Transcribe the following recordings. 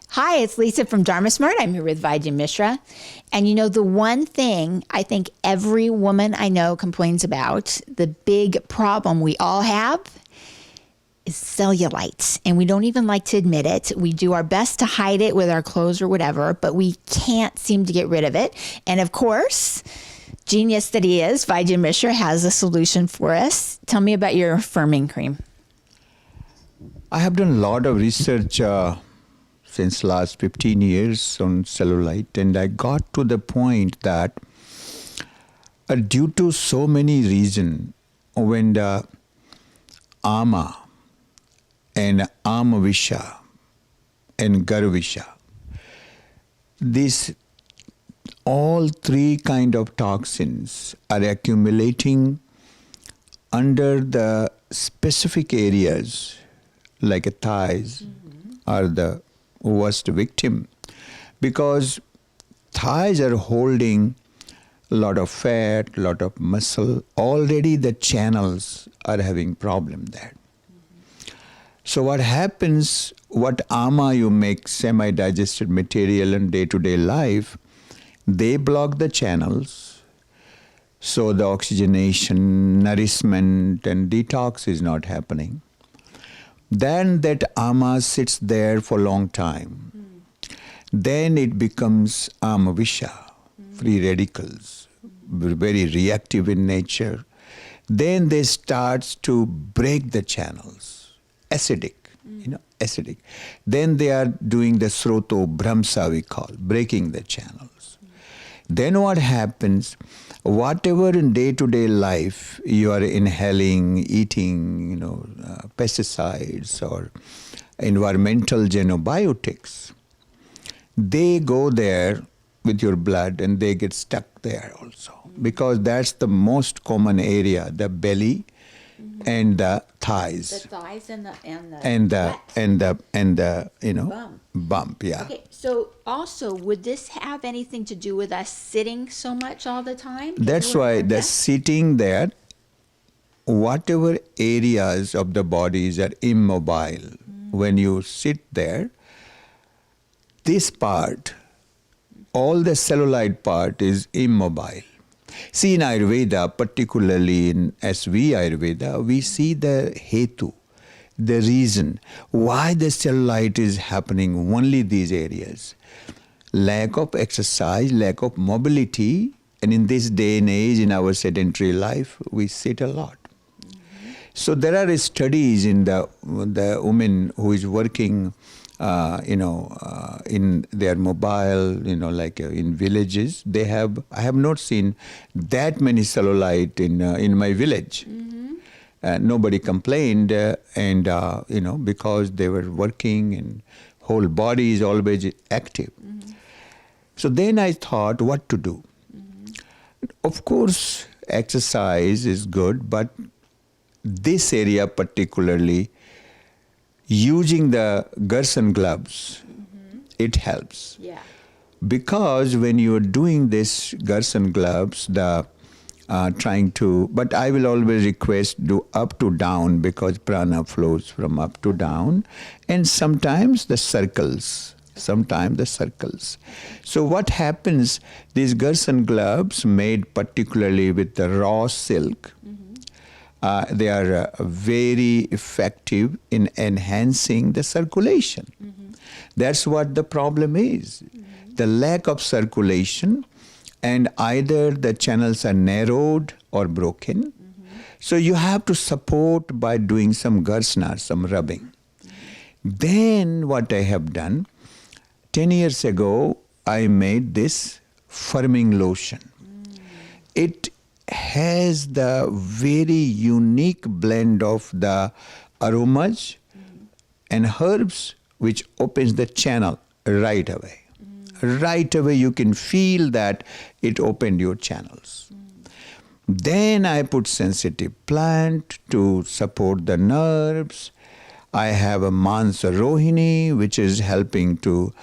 Hi, it's Lisa from Dharma Smart. I'm here with Vaidya Mishra. And you know, the one thing I think every woman I know complains about, the big problem we all have, is cellulite. And we don't even like to admit it. We do our best to hide it with our clothes or whatever, but we can't seem to get rid of it. And of course, genius that he is, Vaidya Mishra has a solution for us. Tell me about your firming cream. I have done a lot of research since last 15 years on cellulite, and I got to the point that due to so many reasons, when the ama and amavisha and garvisha, these all three kind of toxins are accumulating under the specific areas like a thighs are the worst victim, because thighs are holding a lot of fat, a lot of muscle. Already the channels are having problem there. So what happens, what ama you make semi-digested material in day-to-day life, they block the channels. So the oxygenation, nourishment and detox is not happening. Then that ama sits there for a long time. Then it becomes amavisha, free radicals, very reactive in nature. Then they start to break the channels, acidic, acidic. Then they are doing the sroto bhramsa we call, breaking the channels. Then what happens, whatever in day-to-day life you are inhaling, eating, pesticides or environmental xenobiotics, they go there with your blood and they get stuck there also. Because that's the most common area, the belly and the thighs. The thighs and the bump, yeah. Okay, so also, would this have anything to do with us sitting so much all the time? That's why the sitting there, whatever areas of the bodies are immobile, when you sit there, this part, all the cellulite part is immobile. See, in Ayurveda, particularly in SV Ayurveda, we see the hetu, the reason why the cellulite is happening only these areas. Lack of exercise, lack of mobility, and in this day and age, in our sedentary life, we sit a lot. So there are studies in the women who is working in their mobile, like in villages, I have not seen that many cellulite in my village. Nobody complained, because they were working and whole body is always active. So then I thought what to do. Of course, exercise is good, but this area particularly, using the Gerson gloves, it helps. Yeah. Because when you are doing this Gerson gloves, but I will always request do up to down, because prana flows from up to down, and sometimes the circles. So what happens, these Gerson gloves made particularly with the raw silk, they are very effective in enhancing the circulation. That's what the problem is. The lack of circulation, and either the channels are narrowed or broken. So you have to support by doing some garsana, some rubbing. Then what I have done, 10 years ago, I made this firming lotion. It has the very unique blend of the aromas and herbs, which opens the channel right away. Right away you can feel that it opened your channels. Then I put sensitive plant to support the nerves. I have a Mansa Rohini, which is helping to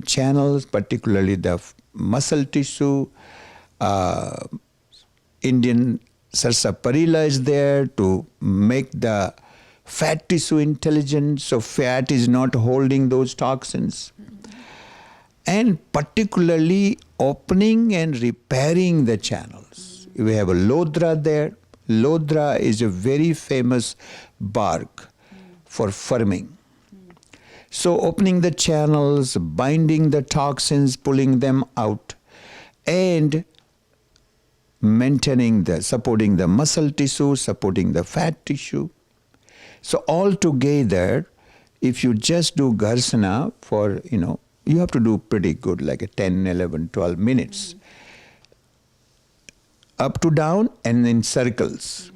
channels, particularly the muscle tissue. Indian sarsaparilla is there to make the fat tissue intelligent, so fat is not holding those toxins. And particularly opening and repairing the channels. We have a lodra there. Lodra is a very famous bark for firming. So opening the channels, binding the toxins, pulling them out, and supporting the muscle tissue, supporting the fat tissue. So all together, if you just do Gharsana for, you have to do pretty good, like a 10, 11, 12 minutes. Up to down and in circles.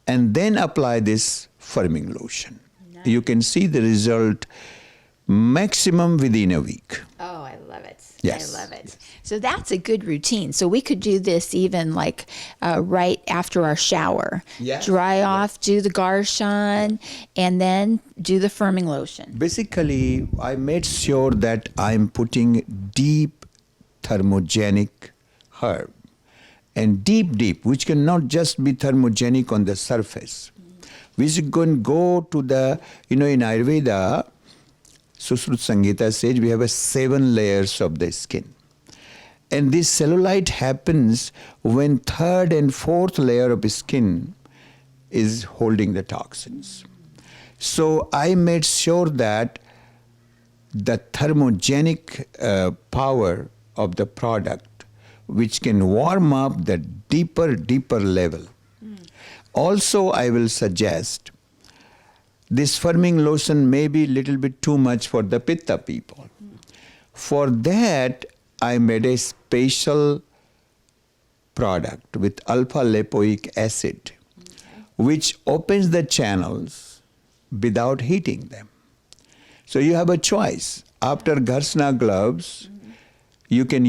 And then apply this firming lotion. Nice. You can see the result maximum within a week. Oh, I love it. Yes. I love it. So that's a good routine. So we could do this even like right after our shower. Yes. Dry off, do the Garshan, and then do the firming lotion. Basically, I made sure that I'm putting deep thermogenic herb. And deep, which cannot just be thermogenic on the surface. We can go to the, in Ayurveda, Susrut Samhita says we have 7 layers of the skin. And this cellulite happens when 3rd and 4th layer of skin is holding the toxins. So I made sure that the thermogenic power of the product, which can warm up the deeper level. Also, I will suggest this firming lotion may be a little bit too much for the Pitta people. For that, I made a special product with alpha-lipoic acid, which opens the channels without heating them. So you have a choice. After Gharsana gloves, you can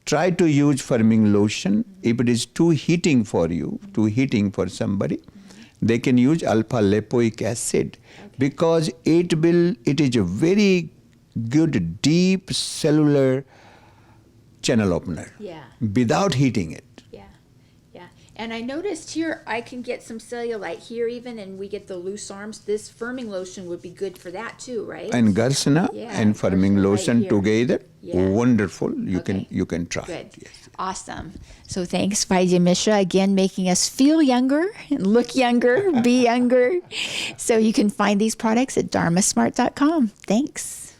try to use firming lotion. If it is too heating for you, too heating for somebody, they can use alpha-lipoic acid because it is a very good deep cellular channel opener without heating it. Yeah. And I noticed here I can get some cellulite here even, and we get the loose arms. This firming lotion would be good for that too, right? And Gharsana and firming lotion right together, wonderful. You can try Good. it. Yes. Awesome. So thanks, Vaidya Mishra, again making us feel younger, look younger, be younger. So you can find these products at dharmasmart.com. Thanks.